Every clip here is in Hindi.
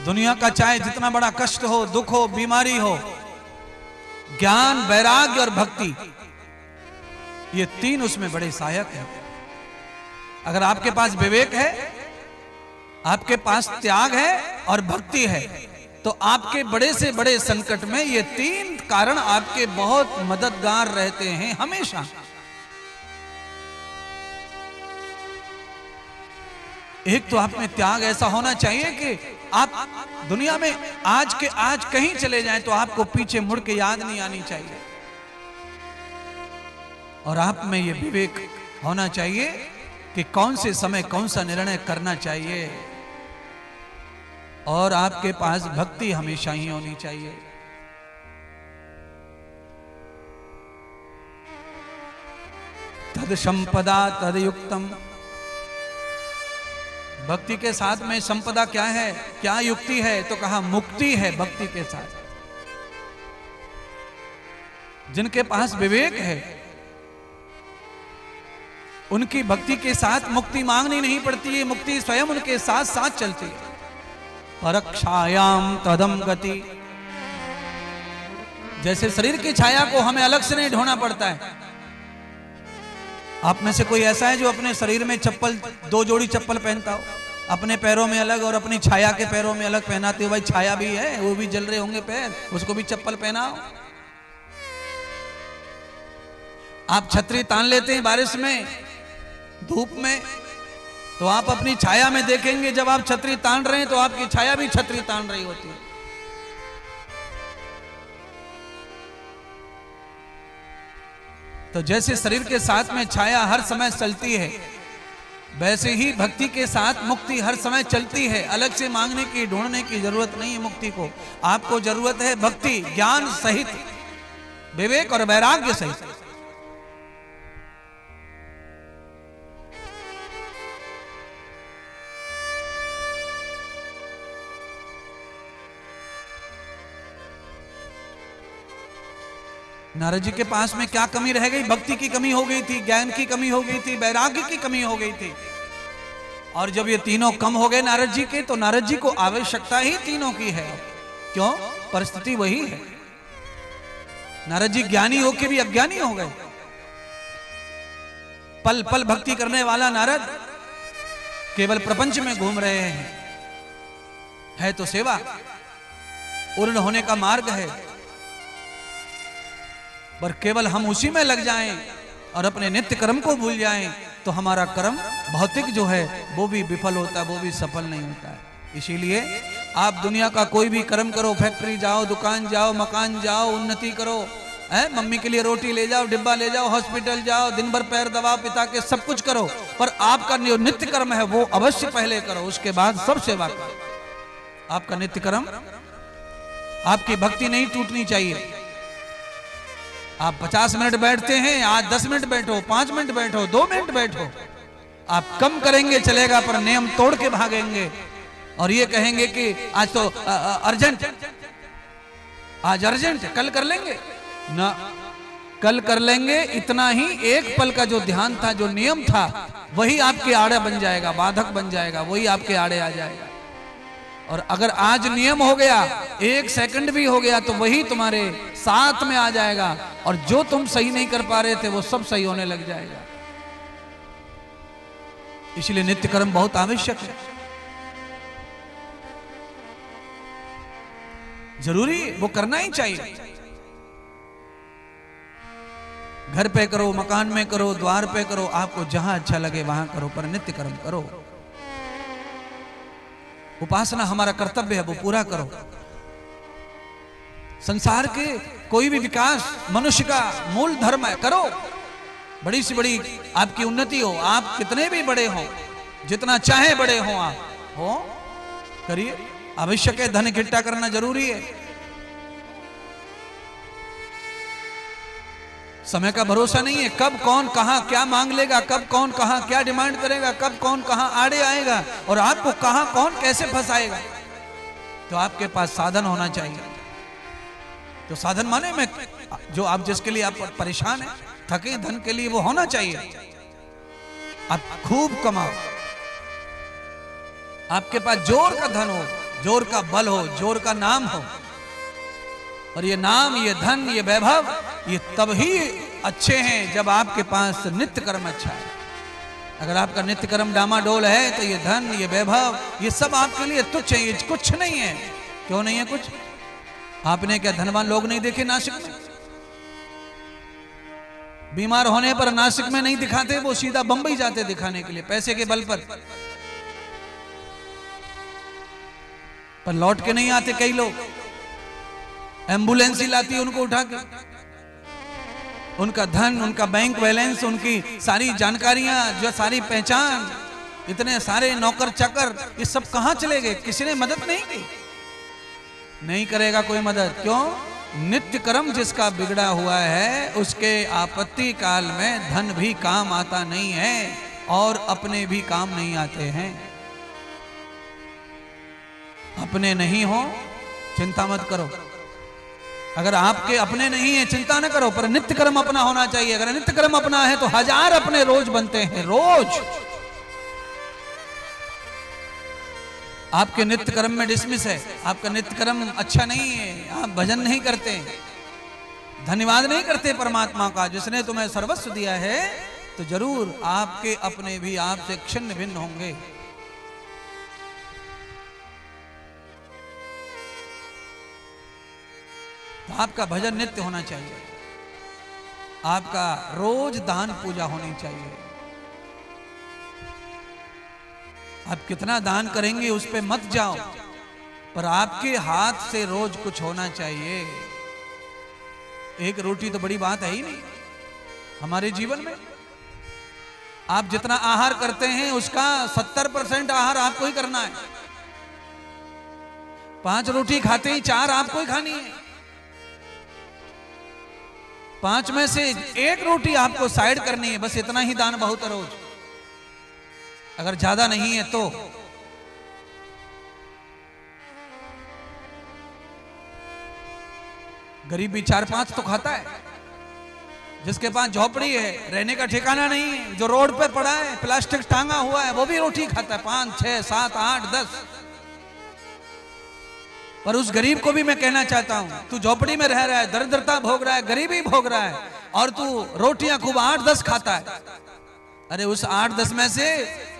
दुनिया का चाहे जितना बड़ा कष्ट हो, दुख हो, बीमारी हो, ज्ञान, वैराग्य और भक्ति, ये तीन उसमें बड़े सहायक हैं। अगर आपके पास विवेक है, आपके पास त्याग है और भक्ति है, तो आपके बड़े से बड़े संकट में ये तीन कारण आपके बहुत मददगार रहते हैं हमेशा। एक तो आप में त्याग ऐसा होना चाहिए कि आप दुनिया में आज के आज कहीं चले जाएं तो आपको पीछे मुड़ के याद नहीं आनी चाहिए। और आप में ये विवेक होना चाहिए कि कौन से समय कौन सा निर्णय करना चाहिए। और आपके पास भक्ति हमेशा ही होनी चाहिए। तद संपदा तद युक्तम। भक्ति के साथ में संपदा क्या है, क्या युक्ति है? तो कहा मुक्ति है भक्ति के साथ। जिनके पास विवेक है उनकी भक्ति के साथ मुक्ति मांगनी नहीं पड़ती है, मुक्ति स्वयं उनके साथ साथ चलती है। परक्षायाम तदम गति। जैसे शरीर की छाया को हमें अलग से नहीं ढूंढना पड़ता है। आप में से कोई ऐसा है जो अपने शरीर में चप्पल, दो जोड़ी चप्पल पहनता हो, अपने पैरों में अलग और अपनी छाया के पैरों में अलग पहनाते हो? भाई छाया भी है, वो भी जल रहे होंगे पैर, उसको भी चप्पल पहनाओ। आप छतरी तान लेते हैं बारिश में, धूप में, तो आप अपनी छाया में देखेंगे जब आप छतरी तान रहे हैं तो आपकी छाया भी छतरी तान रही होती है। तो जैसे शरीर के साथ में छाया हर समय चलती है, वैसे ही भक्ति के साथ मुक्ति हर समय चलती है। अलग से मांगने की, ढूंढने की जरूरत नहीं है मुक्ति को। आपको जरूरत है भक्ति, ज्ञान सहित, विवेक और वैराग्य सहित। नारद जी के पास में क्या कमी रह गई? भक्ति की कमी हो गई थी, ज्ञान की कमी हो गई थी, वैराग्य की कमी हो गई थी। और जब ये तीनों कम हो गए नारद जी के, तो नारद जी को आवश्यकता ही तीनों की है। क्यों? परिस्थिति वही है। नारद जी ज्ञानी होके भी अज्ञानी हो गए। पल पल भक्ति करने वाला नारद केवल प्रपंच में घूम रहे हैं। है तो सेवा, पूर्ण होने का मार्ग है, पर केवल हम उसी में लग जाएं और अपने नित्य कर्म को भूल जाएं तो हमारा कर्म भौतिक जो है वो भी विफल होता है, वो भी सफल नहीं होता है। इसीलिए आप दुनिया का कोई भी कर्म करो, फैक्ट्री जाओ, दुकान जाओ, मकान जाओ, उन्नति करो, मम्मी के लिए रोटी ले जाओ, डिब्बा ले जाओ, हॉस्पिटल जाओ, दिन भर पैर दबाओ पिता के, सब कुछ करो, पर आपका जो नित्य कर्म है वो अवश्य पहले करो, उसके बाद सब सेवा करो। आपका नित्य कर्म, आपकी भक्ति नहीं टूटनी चाहिए। आप 50 मिनट बैठते हैं, आज 10 मिनट बैठो, 5 मिनट बैठो, 2 मिनट बैठो। आप कम करेंगे चलेगा, पर नियम तोड़ के भागेंगे और ये कहेंगे कि आज तो अर्जेंट, आज अर्जेंट, कल कर लेंगे ना। कल कर लेंगे इतना ही, एक पल का जो ध्यान था, जो नियम था, वही आपके आड़े बन जाएगा, बाधक बन जाएगा, वही आपके आड़े आ जाएगा। और अगर आज नियम हो गया, 1 सेकंड भी हो गया, तो वही तुम्हारे साथ में आ जाएगा और जो तुम सही नहीं कर पा रहे थे वो सब सही होने लग जाएगा। इसलिए नित्य कर्म बहुत आवश्यक है, जरूरी, वो करना ही चाहिए। घर पे करो, मकान में करो, द्वार पे करो, आपको जहां अच्छा लगे वहां करो, पर नित्य कर्म करो। उपासना हमारा कर्तव्य है, वो पूरा करो। संसार के कोई भी विकास मनुष्य का मूल धर्म है, करो। बड़ी से बड़ी आपकी उन्नति हो, आप कितने भी बड़े हो, जितना चाहे बड़े हो आप, हो करिए। आवश्यक है, धन इकट्ठा करना जरूरी है। समय का भरोसा नहीं है, कब कौन कहां क्या मांग लेगा, कब कौन कहां क्या डिमांड करेगा, कब कौन कहां आड़े आएगा और आपको कहां कौन कैसे फंसाएगा। तो आपके पास साधन होना चाहिए। तो साधन माने में जो आप जिसके लिए आप परेशान हैं, थके धन के लिए, वो होना चाहिए। आप खूब कमाओ, आपके पास जोर का धन हो, जोर का बल हो, जोर का नाम हो। और ये नाम, ये धन, ये वैभव, ये तभी अच्छे हैं जब आपके पास नित्य कर्म अच्छा है। अगर आपका नित्य कर्म डामाडोल है तो ये धन, ये वैभव, ये सब आपके लिए तुच्छ है, ये कुछ नहीं है। क्यों नहीं है कुछ? आपने क्या धनवान लोग नहीं देखे नासिक में? बीमार होने पर नासिक में नहीं दिखाते, वो सीधा बंबई जाते दिखाने के लिए पैसे के बल पर लौट के नहीं आते। कई लोग एम्बुलेंस ही लाती है उनको उठा के। उनका धन, उनका बैंक बैलेंस, उनकी सारी जानकारियां, जो सारी पहचान, इतने सारे नौकर चाकर, ये सब कहां चले गए? किसी ने मदद नहीं की। नहीं करेगा कोई मदद। क्यों? नित्य कर्म जिसका बिगड़ा हुआ है उसके आपत्ति काल में धन भी काम आता नहीं है और अपने भी काम नहीं आते हैं। अपने नहीं हो चिंता मत करो। अगर आपके अपने नहीं है चिंता न करो, पर नित्य कर्म अपना होना चाहिए। अगर नित्य कर्म अपना है तो 1000 अपने रोज बनते हैं। रोज आपके नित्य कर्म में डिसमिस है, आपका नित्य कर्म अच्छा नहीं है, आप भजन नहीं करते, धन्यवाद नहीं करते परमात्मा का जिसने तुम्हें सर्वस्व दिया है, तो जरूर आपके अपने भी आपसे छिन्न भिन्न होंगे। तो आपका भजन नित्य होना चाहिए, आपका रोज दान पूजा होनी चाहिए। आप कितना दान करेंगे उस पे मत जाओ, पर आपके हाथ से रोज कुछ होना चाहिए। एक रोटी तो बड़ी बात है ही नहीं हमारे जीवन में। आप जितना आहार करते हैं उसका 70% आहार आपको ही करना है। 5 रोटी खाते ही 4 आपको ही खानी है। 5 में से 1 रोटी आपको साइड करनी है। बस इतना ही दान बहुत है रोज, अगर ज्यादा नहीं है तो। गरीब भी 4-5 तो खाता है। जिसके पास झोपड़ी है, रहने का ठिकाना नहीं है, जो रोड पे पड़ा है, प्लास्टिक टांगा हुआ है, वो भी रोटी खाता है 5, 6, 7, 8, 10। पर उस गरीब को भी मैं कहना चाहता हूं, तू झोपड़ी में रह रहा है, दरिद्रता भोग रहा है, गरीबी भोग रहा है, और तू रोटियां खूब 8-10 खाता है। अरे उस 8-10 में से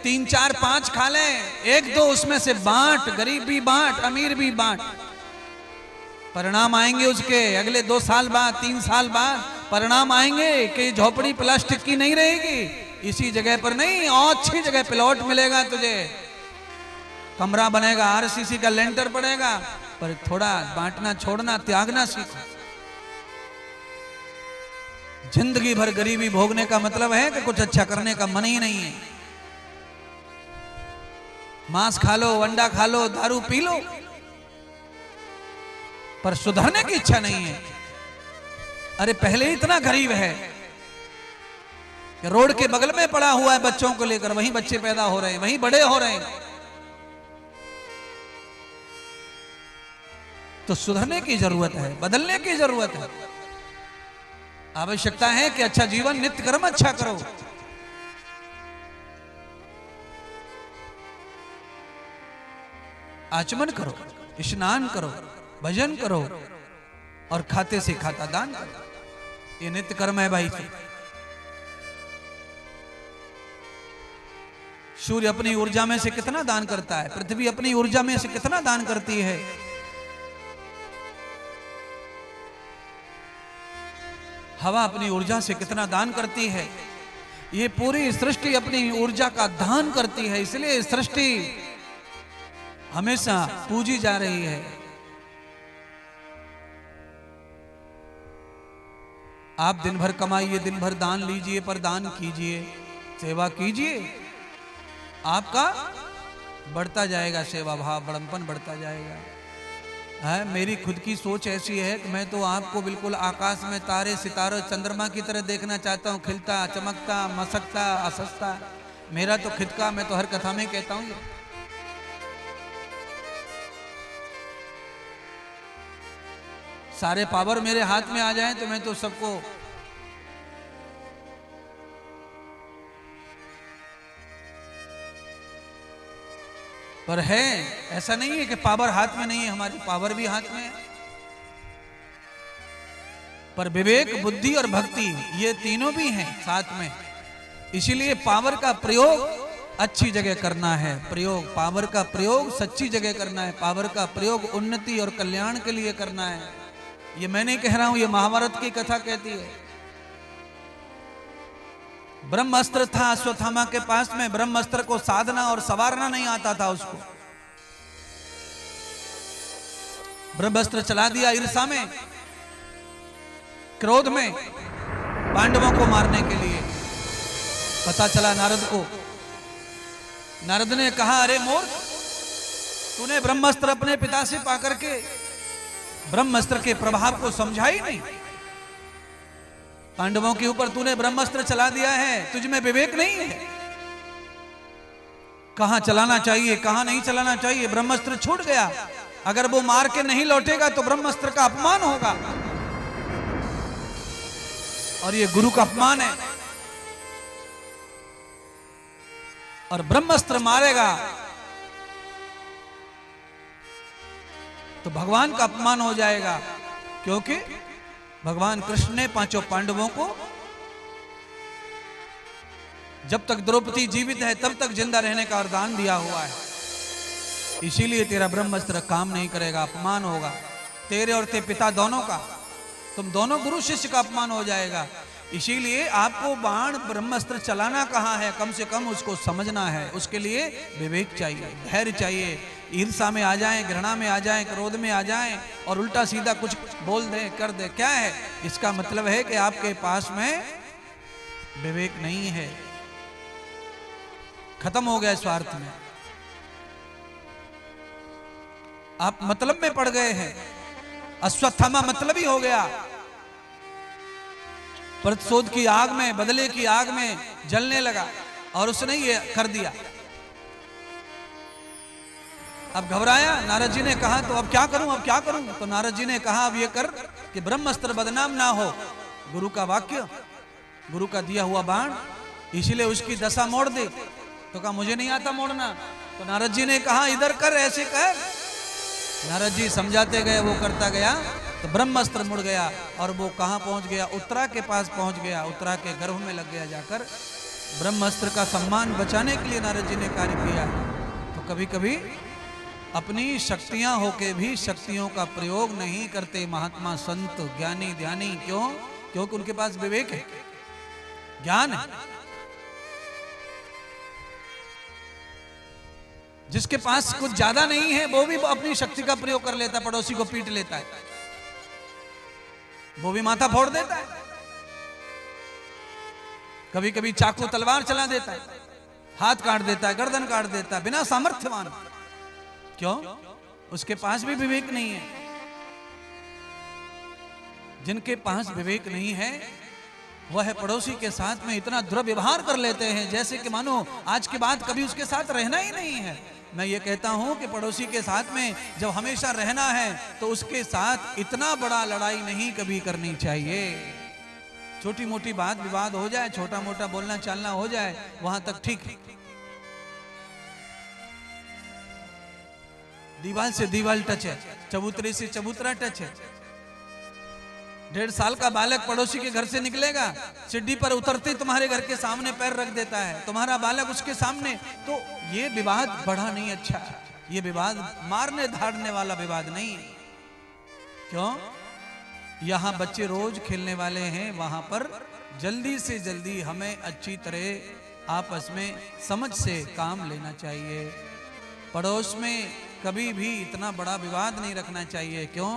3, 4, 5 खा ले, 1-2 उसमें से बांट, गरीब भी बांट, अमीर भी बांट। परिणाम आएंगे उसके अगले 2 साल बाद, 3 साल बाद परिणाम आएंगे कि झोपड़ी प्लास्टिक की नहीं रहेगी, इसी जगह पर नहीं और अच्छी जगह प्लॉट मिलेगा तुझे, कमरा बनेगा, आरसीसी का लेंटर पड़ेगा। पर थोड़ा बांटना, छोड़ना, त्यागना सीखो। जिंदगी भर गरीबी भोगने का मतलब है कि कुछ अच्छा करने का मन ही नहीं है। मांस खा लो, अंडा खा लो, दारू पी लो, पर सुधरने की इच्छा नहीं है। अरे पहले ही इतना गरीब है कि रोड के बगल में पड़ा हुआ है बच्चों को लेकर, वहीं बच्चे पैदा हो रहे हैं, वहीं बड़े हो रहे हैं। तो सुधरने की जरूरत है, बदलने की जरूरत है। आवश्यकता है कि अच्छा जीवन, नित्य कर्म अच्छा करो। आचमन करो, स्नान करो, भजन करो और खाते से खाता दान करो। ये नित्य कर्म है भाई। सूर्य अपनी ऊर्जा में से कितना दान करता है, पृथ्वी अपनी ऊर्जा में से कितना दान करती है। हवा अपनी ऊर्जा से कितना दान करती है। ये पूरी सृष्टि अपनी ऊर्जा का दान करती है, इसलिए सृष्टि हमेशा पूजी जा रही है। आप दिन भर कमाइए, दिन भर दान लीजिए, पर दान कीजिए, सेवा कीजिए, आपका बढ़ता जाएगा सेवा भाव, बड़प्पन बढ़ता जाएगा। है मेरी खुद की सोच ऐसी है कि मैं तो आपको बिल्कुल आकाश में तारे सितारों चंद्रमा की तरह देखना चाहता हूँ, खिलता, चमकता, मसकता, अससता। मेरा तो खुद का, मैं तो हर कथा में कहता हूँ, सारे पावर मेरे हाथ में आ जाएं तो मैं तो सबको पर है, ऐसा नहीं है कि पावर हाथ में नहीं है, हमारी पावर भी हाथ में है। पर विवेक, बुद्धि और भक्ति ये तीनों भी हैं साथ में। इसीलिए पावर का प्रयोग अच्छी जगह करना है, पावर का प्रयोग सच्ची जगह करना है, पावर का प्रयोग उन्नति और कल्याण के लिए करना है। ये मैं नहीं कह रहा हूं, ये महाभारत की कथा कहती है। ब्रह्मास्त्र था अश्वत्थामा के पास में, ब्रह्मास्त्र को साधना और संवारना नहीं आता था उसको। ब्रह्मास्त्र चला दिया ईर्षा में, क्रोध में, पांडवों को मारने के लिए। पता चला नारद को, नारद ने कहा, अरे मूर्ख, तूने ब्रह्मास्त्र अपने पिता से पाकर के ब्रह्मास्त्र के प्रभाव को समझा ही नहीं। पांडवों के ऊपर तूने ब्रह्मास्त्र चला दिया है, तुझ में विवेक नहीं है। कहां चलाना चाहिए, कहां नहीं चलाना चाहिए। ब्रह्मास्त्र छूट गया, अगर वो मार के नहीं लौटेगा तो ब्रह्मास्त्र का अपमान होगा, और ये गुरु का अपमान है। और ब्रह्मास्त्र मारेगा तो भगवान का अपमान हो जाएगा, क्योंकि भगवान कृष्ण ने पांचों पांडवों को जब तक द्रौपदी जीवित है तब तक जिंदा रहने का वरदान दिया हुआ है। इसीलिए तेरा ब्रह्मास्त्र काम नहीं करेगा, अपमान होगा तेरे और तेरे पिता दोनों का, तुम दोनों गुरु शिष्य का अपमान हो जाएगा। इसीलिए आपको बाण ब्रह्मास्त्र चलाना कहाँ है, कम से कम उसको समझना है। उसके लिए विवेक चाहिए, धैर्य चाहिए। ईर्षा में आ जाएं, घृणा में आ जाएं, क्रोध में आ जाएं और उल्टा सीधा कुछ बोल दे, कर दे, क्या है इसका मतलब है कि आपके पास में विवेक नहीं है, खत्म हो गया स्वार्थ में, आप मतलब में पड़ गए हैं। अश्वत्थामा मतलबी हो गया, प्रतिशोध की आग में, बदले की आग में जलने लगा और उसने ये कर दिया। अब घबराया, नारद जी ने कहा तो अब क्या करूं, अब क्या करूं। तो नारद जी ने कहा अब ये कर कि ब्रह्मास्त्र बदनाम ना हो, गुरु का वाक्य, गुरु का दिया हुआ बाण, इसीलिए उसकी दशा मोड़ दे। तो कहा मुझे नहीं आता मोड़ना। तो नारद जी ने कहा इधर कर, ऐसे कर। नारद जी समझाते गए, वो करता गया, तो ब्रह्मास्त्र मुड़ गया और वो कहां पहुंच गया, उत्तरा के पास पहुंच गया, उत्तरा के गर्भ में लग गया जाकर। ब्रह्मास्त्र का सम्मान बचाने के लिए नारद जी ने कार्य किया। तो कभी कभी अपनी शक्तियां होके भी शक्तियों का प्रयोग नहीं करते महात्मा, संत, ज्ञानी, ध्यानी। क्यों? क्योंकि उनके पास विवेक है, ज्ञान है। जिसके पास कुछ ज्यादा नहीं है वो भी अपनी शक्ति का प्रयोग कर लेता है, पड़ोसी को पीट लेता है, वो भी माथा फोड़ देता है, कभी कभी चाकू तलवार चला देता है, हाथ काट देता है, गर्दन काट देता है, बिना सामर्थ्यवान। क्यों? उसके पास भी विवेक नहीं है। जिनके पास विवेक नहीं है वह पड़ोसी के साथ में इतना दुर्व्यवहार कर लेते हैं जैसे कि मानो आज के बाद कभी उसके साथ रहना ही नहीं है। मैं ये कहता हूं कि पड़ोसी के साथ में जब हमेशा रहना है तो उसके साथ इतना बड़ा लड़ाई नहीं कभी करनी चाहिए। छोटी मोटी बात विवाद हो जाए, छोटा मोटा बोलना चालना हो जाए, वहां तक ठीक। दीवाल से दीवाल टच है, चबूतरे से चबूतरा टच है। 1.5 साल का बालक पड़ोसी के घर से निकलेगा, सीढ़ी पर उतरते तुम्हारे घर के सामने पैर रख देता है, तुम्हारा बालक उसके सामने। तो ये विवाद बढ़ा नहीं अच्छा, ये विवाद मारने धाड़ने वाला विवाद नहीं। क्यों? यहां बच्चे रोज खेलने वाले हैं, वहां पर जल्दी से जल्दी हमें अच्छी तरह आपस में समझ से काम लेना चाहिए। पड़ोस में कभी भी इतना बड़ा विवाद नहीं रखना चाहिए। क्यों?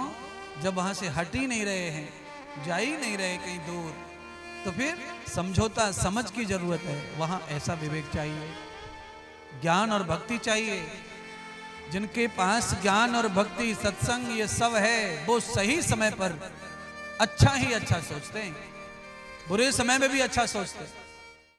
जब वहां से हट ही नहीं रहे हैं, जा ही नहीं रहे कहीं दूर, तो फिर समझौता, समझ की जरूरत है। वहां ऐसा विवेक चाहिए, ज्ञान और भक्ति चाहिए। जिनके पास ज्ञान और भक्ति, सत्संग ये सब है, वो सही समय पर अच्छा ही अच्छा सोचते हैं, बुरे समय में भी अच्छा सोचते हैं।